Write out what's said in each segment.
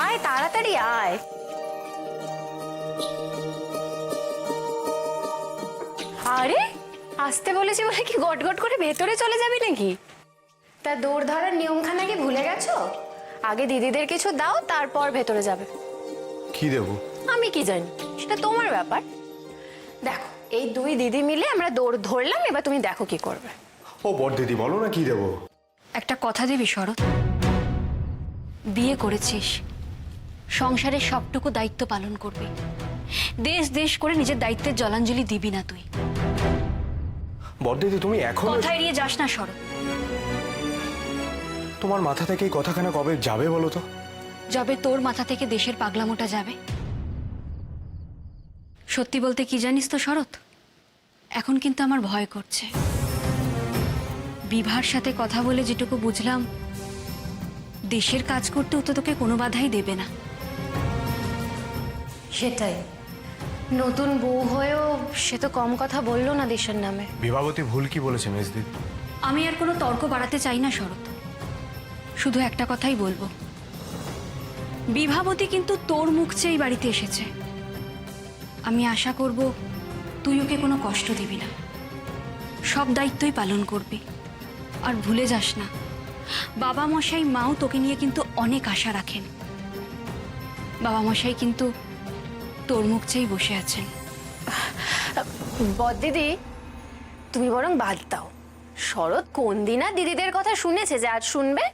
আয় তাড়াতাড়ি আয়। আরে আসতে বলেছি বলে কি গটগট করে ভেতরে চলে যাবি নাকি? তা দৌড় ধরার নিয়মখানা কি ভুলে গেছো? আগে দিদিদের কিছু দাও, তারপর ভেতরে যাবে। কি দেবো? আমি কি জানি, সেটা তোমার ব্যাপার। দেখো, এই দুই দিদি মিলে আমরা দৌড় ধরলাম, এবার তুমি দেখো কি করবে। ও বড় দিদি, বলো না কি দেবো। একটা কথা দিবি শরৎ, বিয়ে করেছিস, সংসারের সবটুকু দায়িত্ব পালন করবি, দেশ দেশ করে নিজের দায়িত্বের জলাঞ্জলি দিবি না তুই। বড় দিদি তুমি এখন কথা এড়িয়ে যাস না শরৎ। তোমার মাথা থেকে এই কথাখানা কবে যাবে বলো তো? যবে তোর মাথা থেকে দেশের পাগলামোটা যাবে। সত্যি বলতে কি জানিস তো শরৎ, এখন কিন্তু আমার ভয় করছে। বিভার সাথে কথা বলে যেটুকু বুঝলাম, দেশের কাজ করতে ও তো তোকে কোনো বাধাই দেবে না। সেটাই, নতুন বউ হয়েও সে তো কম কথা বললো না দেশের নামে। বিভাবতী ভুল কি বলেছে মেজ দিদি? আমি আর কোনো তর্ক বাড়াতে চাই না শরৎ, শুধু একটা কথাই বলবো, বিভাবতী কিন্তু তোর মুখ চেয়েই বাড়িতে এসেছে। আমি আশা করব তুই ওকে কোনো কষ্ট দিবি না, সব দায়িত্বই পালন করবি। আর ভুলে যাস না, বাবা মশাই মাও তোকে নিয়ে কিন্তু অনেক আশা রাখেন। বাবা মশাই কিন্তু তোর মুখ চেয়েই বসে আছেন। বড়দিদি, তুমি বরং বাদ দাও। শরৎ কোন দিন আর দিদিদের কথা শুনেছে যে আজ শুনবে?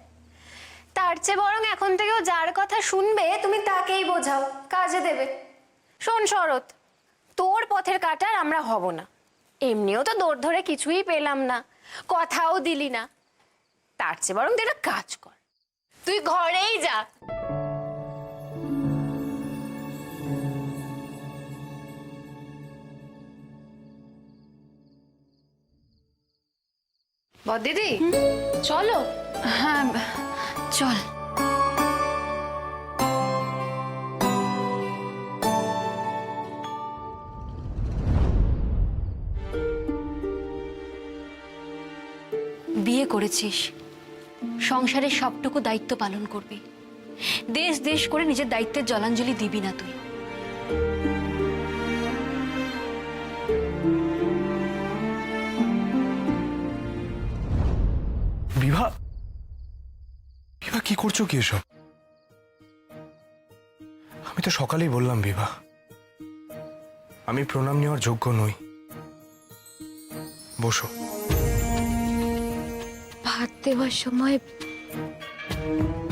তার চেয়ে বরং এখন থেকেও যার কথা শুনবে তুমি তাকেই বোঝাও, কাজে দেবে। শোন শরৎ, তোর পথের কাটার আমরা হব না। এমনিও তো দৌড় ধরে কিছুই পেলাম না, কথাও দিলি না। তার চেয়ে বরং তুই একটা কাজ কর, তুই ঘরেই যা। বড়দিদি চলো। হ্যাঁ চল। বিয়ে করেছিস, সংসারের সবটুকু দায়িত্ব পালন করবি, দেশ দেশ করে নিজের দায়িত্বের জলাঞ্জলি দিবি না তুই। বিভা, বিভা কি করছো কি এসব? আমি তো সকালেই বললাম বিভা, আমি প্রণাম নেওয়ার যোগ্য নই। বসো। ভাত দেওয়ার সময়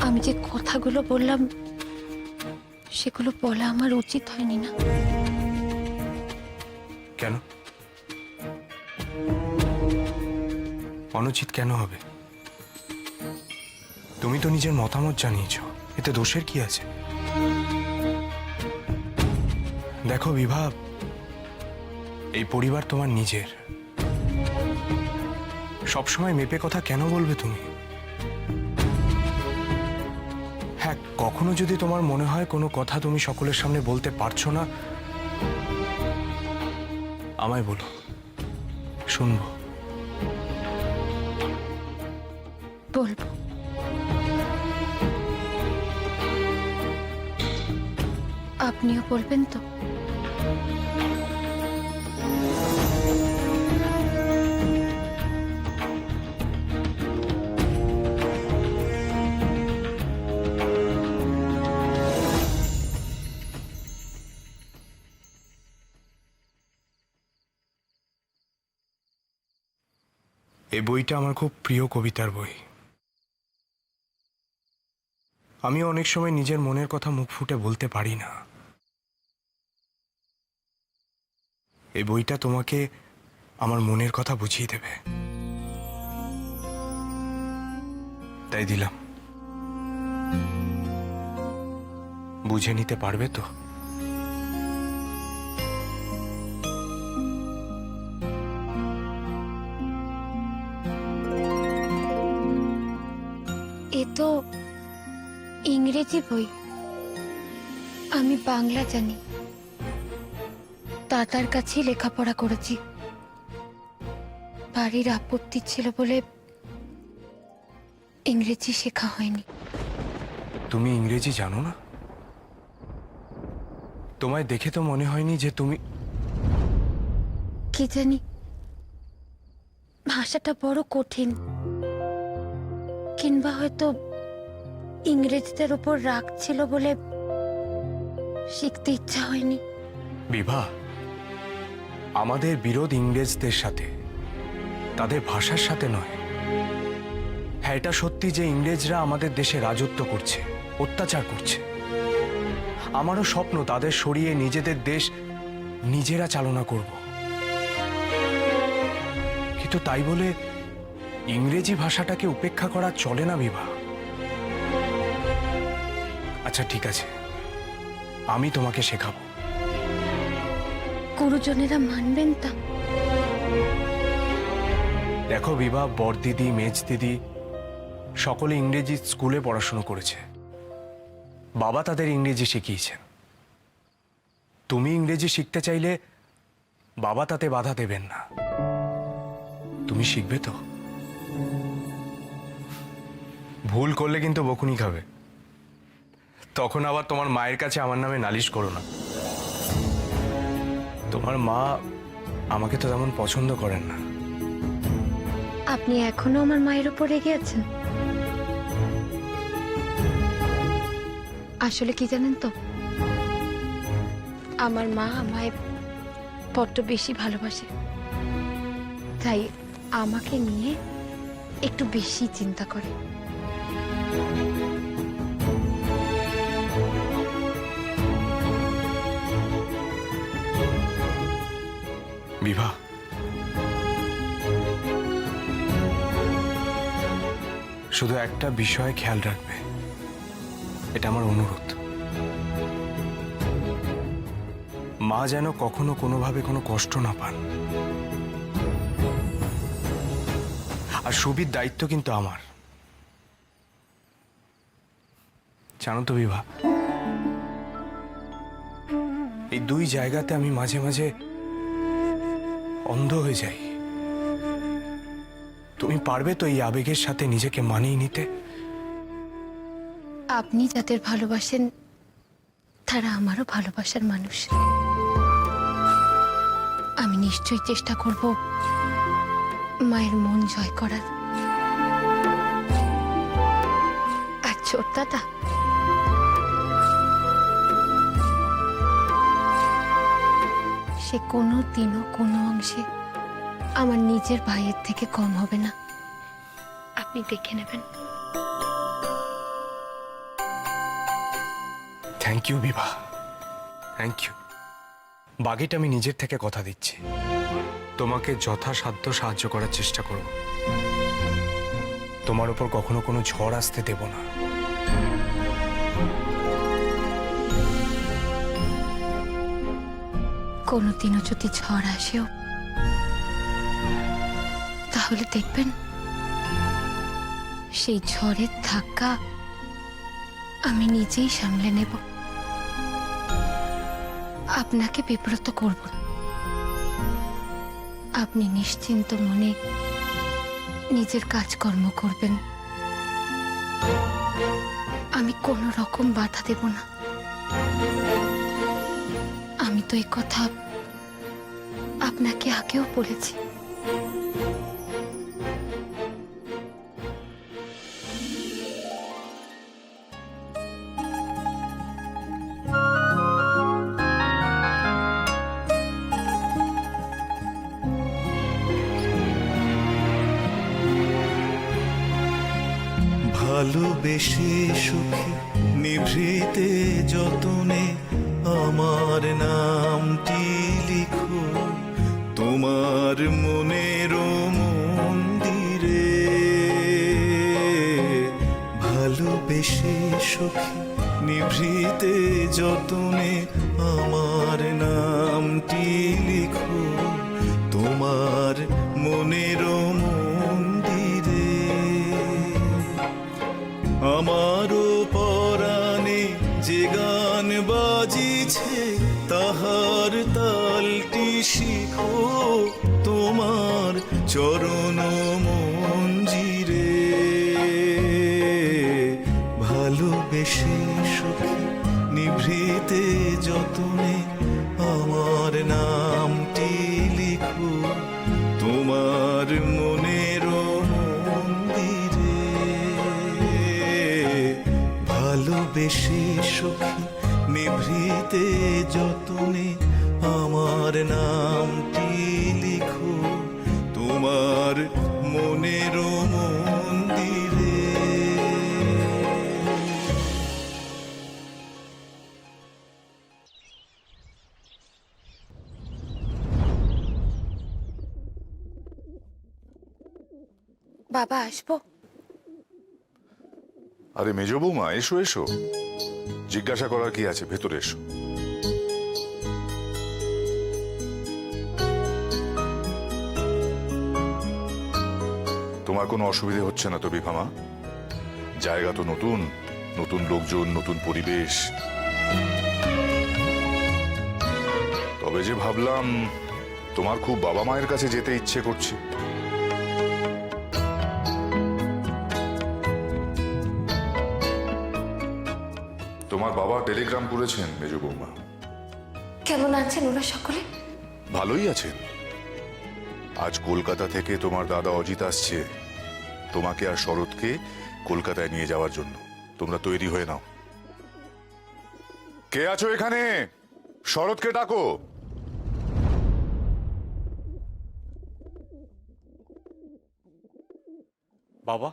আমি যে কথাগুলো বললাম সেগুলো বলা আমার উচিত হয়নি না? কেন অনুচিত কেন হবে? তুমি তো নিজের মতামত জানিয়েছ, এতে দোষের কি আছে? দেখো বিভা, এই পরিবার তোমার নিজের, সবসময় মেপে কথা কেন বলবে তুমি? হ্যাঁ, কখনো যদি তোমার মনে হয় কোনো কথা তুমি সকলের সামনে বলতে পারছো না, আমায় বলো, শুনবো। বলবো। আপনিও বলবেন তো? এই বইটা আমার খুব প্রিয় কবিতার বই। আমি অনেক সময় নিজের মনের কথা মুখ ফুটে বলতে পারি না। এই বইটা তোমাকে আমার মনের কথা বুঝিয়ে দেবে, তাই দিলাম। বুঝে নিতে পারবে তো? এ তো ইংরেজি বই, আমি বাংলা জানি। দাদার কাছেই লেখাপড়া করেছি, বাড়ির আপত্তি ছিল বলে ইংরেজি শেখা হয়নি। তুমি ইংরেজি জানো না? তোমায় দেখে তো মনে হয়নি যে তুমি। কি জানি, ভাষাটা বড় কঠিন, কিংবা হয়তো ইংরেজদের উপর রাগ ছিল বলে শিখতে ইচ্ছা হয়নি। বিভা, আমাদের বিরোধ ইংরেজদের সাথে, তাদের ভাষার সাথে নয়। হ্যাঁ, এটা সত্যি যে ইংরেজরা আমাদের দেশে রাজত্ব করছে, অত্যাচার করছে। আমারও স্বপ্ন তাদের সরিয়ে নিজেদের দেশ নিজেরা চালনা করব। কিন্তু তাই বলে ইংরেজি ভাষাটাকে উপেক্ষা করা চলে না বিভা। আচ্ছা ঠিক আছে, আমি তোমাকে শেখাবো। গুরুজনেরা মানবেন তা? দেখো বিভা, বড়দিদি, মেজ দিদি সকলে ইংরেজি স্কুলে পড়াশোনা করেছে। বাবা তাদের ইংরেজি শিখিয়েছেন। তুমি ইংরেজি শিখতে চাইলে বাবা তাতে বাধা দেবেন না। তুমি শিখবে তো? ভুল করলে কিন্তু বকুনি খাবে। তখন আবার তোমার মায়ের কাছে আমার নামে নালিশ করো না। তোমার মা আমাকে তো তেমন পছন্দ করেন না। আপনি এখনো আমার মায়ের উপর রেগে আছেন? আসলে কি জানেন তো, আমার মা আমায় বড্ড বেশি ভালোবাসে, তাই আমাকে নিয়ে একটু বেশি চিন্তা করে। বিভা, শুধু একটা বিষয়ে খেয়াল রাখবে, এটা আমার অনুরোধ। মা যেন কখনো কোনোভাবে কোনো কষ্ট না পান। আর সুবির দায়িত্ব কিন্তু আমার, জানো তো বিভা। এই দুই জায়গাতে আমি মাঝে মাঝে অন্ধ হয়ে যাই। তুমি পারবে তো এই আবেগের সাথে নিজেকে মানিয়ে নিতে? আপনি যাদের ভালোবাসেন তারা আমারও ভালোবাসার মানুষ। আমি নিশ্চয়ই চেষ্টা করব মায়ের মন জয় করার। আর ছোট দাদা, সে কোনো দিনও কোনো অংশে আমার নিজের ভাইয়ের থেকে কম হবে না, আপনি দেখে নেবেন। Thank you Bibha, thank you. বাকিটা আমি নিজের থেকে কথা দিচ্ছি। তোমাকে যথাসাধ্য সাহায্য করার চেষ্টা করব। তোমার উপর কখনো কোনো ঝড় আসতে দেব না। কোনোদিনও যদি ঝড় আসেও, তাহলে দেখবেন সেই ঝড়ের ধাক্কা আমি নিজেই সামলে নেব। আপনাকে বিব্রত করব না। আপনি নিশ্চিন্ত মনে নিজের কাজকর্ম করবেন। আমি কোনো রকম বাধা দেব না। আমি তো এই কথা আপনাকে আগেও বলেছি। ভালোবেসে সুখে নিভৃতে যতনে আমার নামটি লিখো তোমার মনের মন্দিরে। ভালোবেসে সুখে নিভৃতে যতনে আমার নামটি লিখো তোমার মনের মন্দিরে। আমারও পরাণে যে গান বাজিছে তাহার তালটি শিখো তোমার চরণ মঞ্জিরে। ভালোবেসে সুখে নিভৃতে যতনে তোমার মনের মন্দিরে। ভালোবেসে সখী নিভৃতে যতনে আমার নামটি লিখো তোমার মনের মন্দিরে। বাবা আসবো? আরে মেজ বৌমা, এসো এসো, জিজ্ঞাসা করার কি আছে, ভেতরে এসো। তোমার কোনো অসুবিধে হচ্ছে না তো বিভামা? জায়গা তো নতুন, নতুন লোকজন, নতুন পরিবেশ। তবে যে ভাবলাম তোমার খুব বাবা মায়ের কাছে যেতে ইচ্ছে করছে। তোমার বাবা টেলিগ্রাম করেছেন মেজ বৌমা। কেমন আছেন ওরা সকলে? ভালোই আছেন। আজ কলকাতা থেকে তোমার দাদা অজিত আসছে তোমাকে আর শরৎকে কলকাতায় নিয়ে যাওয়ার জন্য। তোমরা তৈরি হয়ে নাও। কে আছো এখানে? শরৎকে ডাকো। বাবা,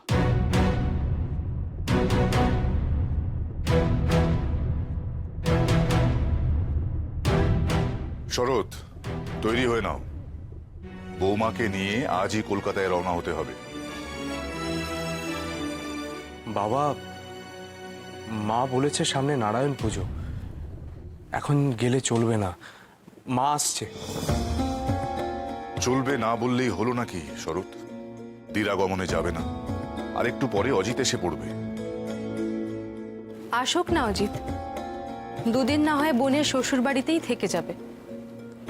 শরৎ, তৈরি হয়ে নাও। বৌমাকে নিয়ে আজই কলকাতায় রওনা হতে হবে। বাবা, মা বলেছে সামনে নারায়ণ পুজো, এখন গেলে চলবে না। মা আসছে। চলবে না বললেই হলো নাকি শরৎ? দিরাগমনে যাবে না, আর একটু পরে অজিত এসে পড়বে। আসুক না অজিত, দুদিন না হয় বোনের শ্বশুর বাড়িতেই থেকে যাবে,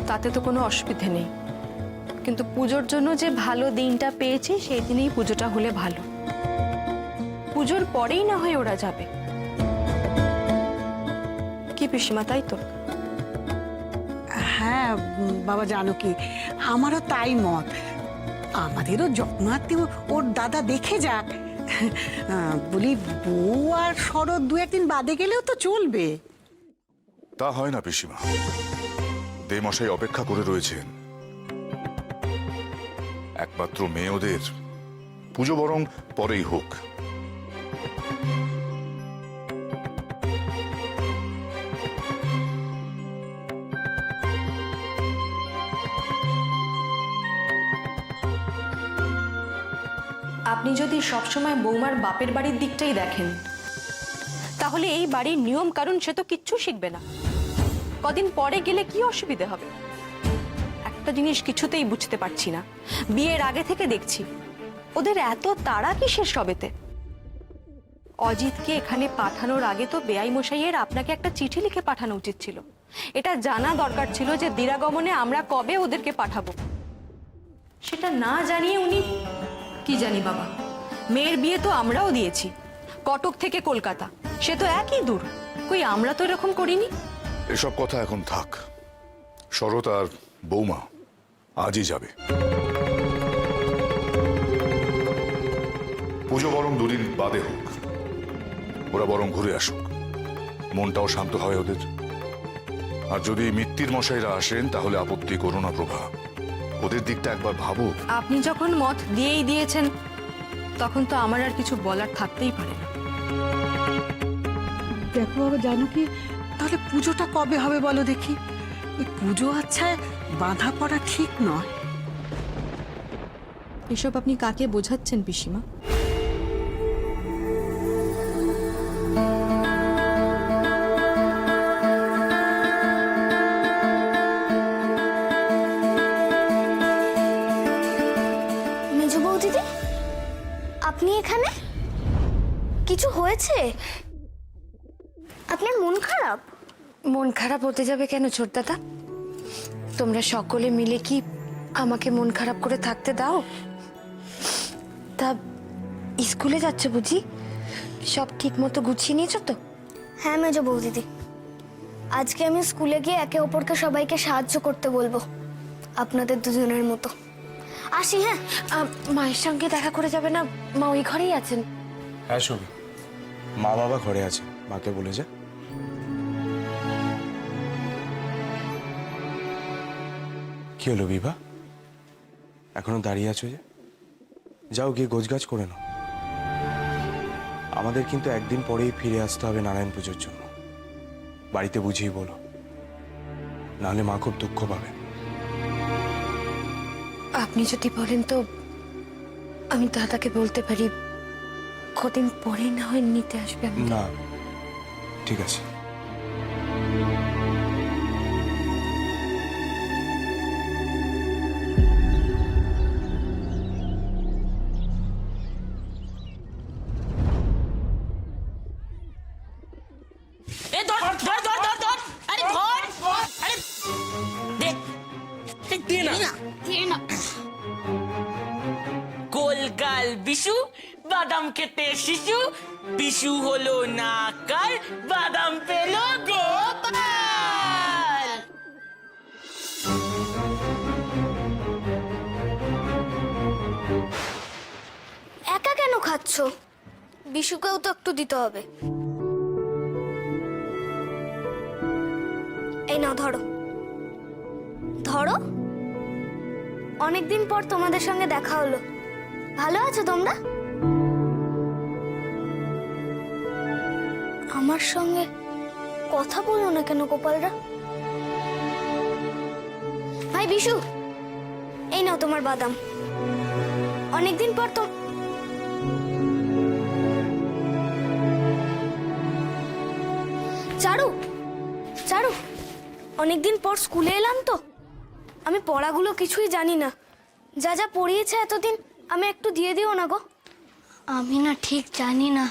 তাতে তো কোনো অসুবিধে নেই। কিন্তু পুজোর জন্য যে ভালো দিনটা পেয়েছি সেই দিনেই পুজোটা হলে ভালো। পুজোর পরেই না হয় ওরা যাবে। কি পিসিমা, তাই তো? হ্যাঁ বাবা, জানো কি, আমারও তাই মত। আমাদেরও যত্নার্থী ওর দাদা দেখে যাক। বলি, বউ আর শরৎ দু একদিন বাদে গেলেও তো চলবে। তা হয় না পিসিমা, দেমশাই অপেক্ষা করে রয়েছেন। একমাত্র মেয়ে ওদের, পুজো বরং পরেই হোক। আপনি যদি সবসময় বৌমার বাপের বাড়ির দিকটাই দেখেন, তাহলে এই বাড়ির নিয়ম কারণ সে তো কিচ্ছু শিখবে না। কদিন পরে গেলে কি অসুবিধে হবে? একটা জিনিস কিছুতেই বুঝতে পারছি না, বিয়ের আগে থেকে দেখছি ওদের এত তাড়া কিসের সবেতে। অজিতকে এখানে পাঠানোর আগে তো বেআই মশাইয়ের আপনাকে একটা চিঠি লিখে পাঠানো উচিত ছিল। এটা জানা দরকার ছিল যে দিরাগমনে আমরা কবে ওদেরকে পাঠাবো। সেটা না জানিয়ে উনি, কি জানি বাবা, মেয়ের বিয়ে তো আমরাও দিয়েছি, কটক থেকে কলকাতা, সে তো একই দূর। কই আমরা তো এরকম করিনি। এসব কথা এখন থাক। শরৎ আর বৌমা আজই যাবে। পুজো বরং দুদিন বাদে হোক, ওরা বরং ঘুরে আসুক, মনটাও শান্ত হয় ওদের। আর যদি মিত্তির মশাইরা আসেন তাহলে আপত্তি করো না প্রভা, ওদের দিকটা একবার ভাবো। আপনি যখন মত দিয়েই দিয়েছেন, তখন তো আমার আর কিছু বলার থাকতেই পারে না। দেখো বাবা, জানো কি, তাহলে পুজোটা কবে হবে বলো দেখি? এই পুজো আচ্ছা বাঁধা পড়া ঠিক নয়। এসব আপনি কাকে বোঝাচ্ছেন পিসিমা? মেজ বৌদিদি, আপনি এখানে? কিছু হয়েছে? আপনার মন খারাপ? মন খারাপ হতে যাবে কেন ছোটদাদা? তোমরা সকলে মিলে কি আমাকে মন খারাপ করে থাকতে দাও? তা স্কুলে যাচ্ছ বুঝি? সব ঠিক মতো গুছিয়ে নিয়েছো তো? হ্যাঁ মেজ বৌদিদি, আজকে আমি স্কুলে গিয়ে একে অপরকে সবাইকে সাহায্য করতে বলবো। আপনাদের দুজনের মতো। আসি, হ্যাঁ। মায়ের সঙ্গে দেখা করে যাবে না? মা ওই ঘরেই আছেন। হ্যাঁ সুবি, মা বাবা ঘরে আছে, মাকে বলে যা। কি হলো বিভা, এখনো দাঁড়িয়ে আছো যে? যাও গিয়ে গোছগাছ করে নাও। আমাদের কিন্তু একদিন পরেই ফিরে আসতে হবে নারায়ণ পুজোর জন্য। বাড়িতে বুঝিয়ে বলো, নাহলে মা খুব দুঃখ পাবে। আপনি যদি বলেন তো আমি দাদাকে বলতে পারি, কদিন পরে না হয় নিতে আসবে। না, ঠিক আছে। গোলগাল বিশু, বাদাম খেতে শিশু, বিশু হলো নাকাল, বাদাম পেল গোপাল। একা কেন খাচ্ছ? বিশুকেও তো একটু দিতে হবে। এই নাও, ধরো ধরো। অনেকদিন পর তোমাদের সঙ্গে দেখা হলো। ভালো আছো তোমরা? আমার সঙ্গে কথা বলো না কেন গোপালরা? ভাই বিশু, এই নাও তোমার বাদাম। অনেকদিন পর তো চারু, চারু, অনেকদিন পর স্কুলে এলাম তো, আমি পড়াগুলো কিছুই জানি না। যা যা পড়িয়েছে এতদিন আমি একটু দিয়ে দিও না গো। আমি না ঠিক জানি না।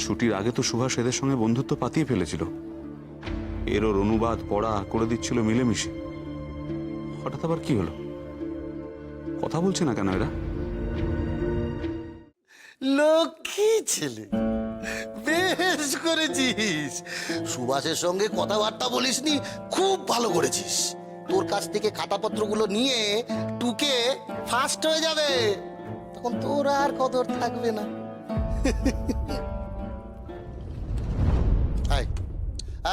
ছুটির আগে তো সুভাষ এদের সঙ্গে বন্ধুত্ব পাতিয়ে ফেলেছিল। এর ওর অনুবাদ পড়া করে দিচ্ছিল মিলেমিশে। হঠাৎ আবার কি হলো? কথা বলছে না কেন এরা? লক্ষ্মী ছেলে, বেশ করেছিস। সুভাষের সঙ্গে কথাবার্তা বলিসনি, খুব ভালো করেছিস। তোর কাছ থেকে খাতাপত্রগুলো নিয়ে টুকে ফার্স্ট হয়ে যাবে, তখন তোর আর কদর থাকবে না। আয়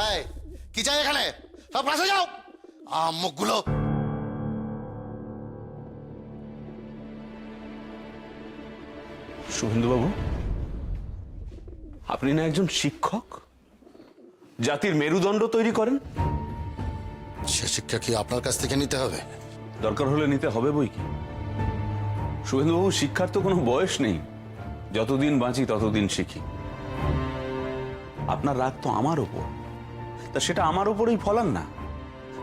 আয়, কি চাই এখানে? সব পাশে যাও। মুখগুলো শুভেন্দুবাবু, আপনি না একজন শিক্ষক, জাতির মেরুদণ্ড তৈরি করেন? সে শিক্ষা কি আপনার কাছ থেকে নিতে হবে? দরকার হলে নিতে হবে বই কি। শুভেন্দুবাবু, শিক্ষার তো কোনো বয়স নেই। যতদিন বাঁচি ততদিন শিখি। আপনার রাগ তো আমার ওপর, তা সেটা আমার ওপরেই ফলান না।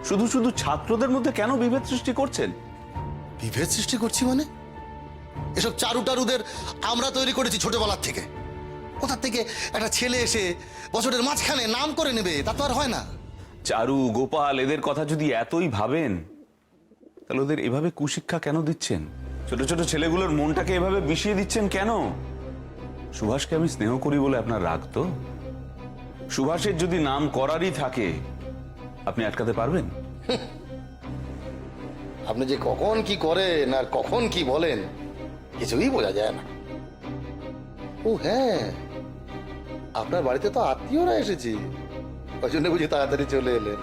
শুধু শুধু ছাত্রদের মধ্যে কেন বিভেদ সৃষ্টি করছেন? বিভেদ সৃষ্টি করছি মানে? এসব চারু টারুদের আমরা তৈরি করেছি ছোটবেলার থেকে। কোথা থেকে একটা ছেলে এসে বছরের মাঝখানে নাম করে নেবে, তা তো আর হয় না। চারু, গোপাল এদের কথা যদি এতই ভাবেন, তাহলে ওদের এভাবে কুশিক্ষা কেন দিচ্ছেন? ছোট ছোট ছেলেগুলোর মনটাকে এভাবে বিষিয়ে দিচ্ছেন কেন? সুভাষকে আমি স্নেহ করি বলে আপনার রাগ তো? সুভাষের যদি নাম করারই থাকে, আপনি আটকাতে পারবেন? আপনি যে কখন কি করেন আর কখন কি বলেন কিছুই বোঝা যায় না। ও হ্যাঁ, আপনার বাড়িতে তো আত্মীয়রা এসেছে, ওই জন্য বুঝি তাড়াতাড়ি চলে এলেন।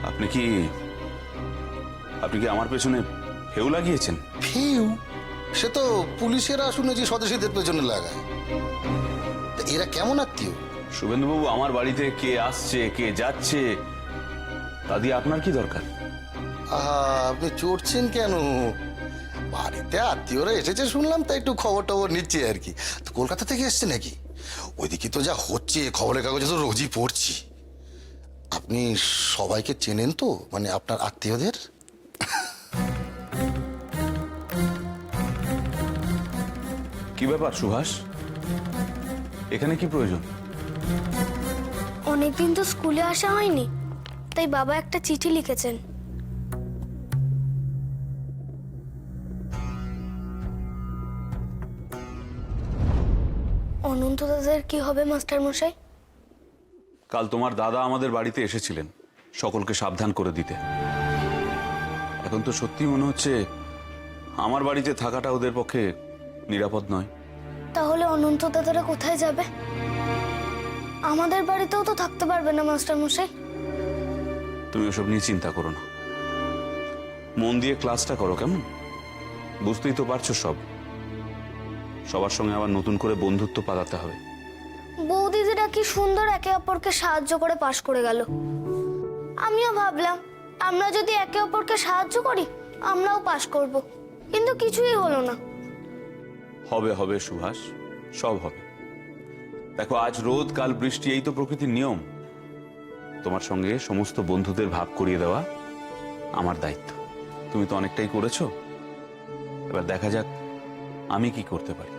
আপনি কি আমার পেছনে ফেউ লাগিয়েছেন? ফেউ? সে তো পুলিশেরা শুনেছি স্বদেশীদের পেছনে লাগায়। তা এরা কেমন আত্মীয়? শুভেন্দুবাবু, আমার বাড়িতে কে আসছে কে যাচ্ছে তা দিয়ে আপনার কি দরকার? আহা, আপনি চড়ছেন কেন? বাড়িতে আত্মীয়রা এসেছে শুনলাম, তাই একটু খবর টবর নিচ্ছি আর কি। তো কলকাতা থেকে এসছে নাকি? ওইদিকে তো যা হচ্ছে খবরের কাগজে তো রোজই পড়ছি। আপনি সবাইকে চেনেন তো, মানে আপনার আত্মীয়দের? কি ব্যাপার সুভাষ, এখানে কি প্রয়োজন? অনেকদিন তো স্কুলে আসা হয়নি, তাই বাবা একটা চিঠি লিখেছেন। অনন্ত দাদার কি হবে মাস্টার মশাই? কাল তোমার দাদা আমাদের বাড়িতে এসেছিলেন সকলকে সাবধান করে দিতে। এখন তো সত্যি মনে হচ্ছে আমার বাড়িতে থাকাটা ওদের পক্ষে নিরাপদ নয়। তাহলে অনন্ত দাদারা কোথায় যাবে? আমাদের বাড়িতেও তো থাকতে পারবে না মাস্টার মশাই। তুমি ওসব নিয়ে চিন্তা করো না, মন দিয়ে ক্লাসটা করো, কেমন? বুঝতেই তো পারছো সবার সঙ্গে আবার নতুন করে বন্ধুত্ব পাতাতে হবে। বৌদিদিরা কি সুন্দর একে অপরকে সাহায্য করে পাশ করে গেল। আমিও ভাবলাম আমরা যদি একে অপরকে সাহায্য করি আমরাও পাশ করব, কিন্তু কিছুই হলো না। হবে হবে সুভাষ, সব হবে। দেখো, আজ রোদ কাল বৃষ্টি, এই তো প্রকৃতির নিয়ম। তোমার সঙ্গে সমস্ত বন্ধুদের ভাগ করিয়ে দেওয়া আমার দায়িত্ব। তুমি তো অনেকটাই করেছো, এবার দেখা যাক আমি কি করতে পারি।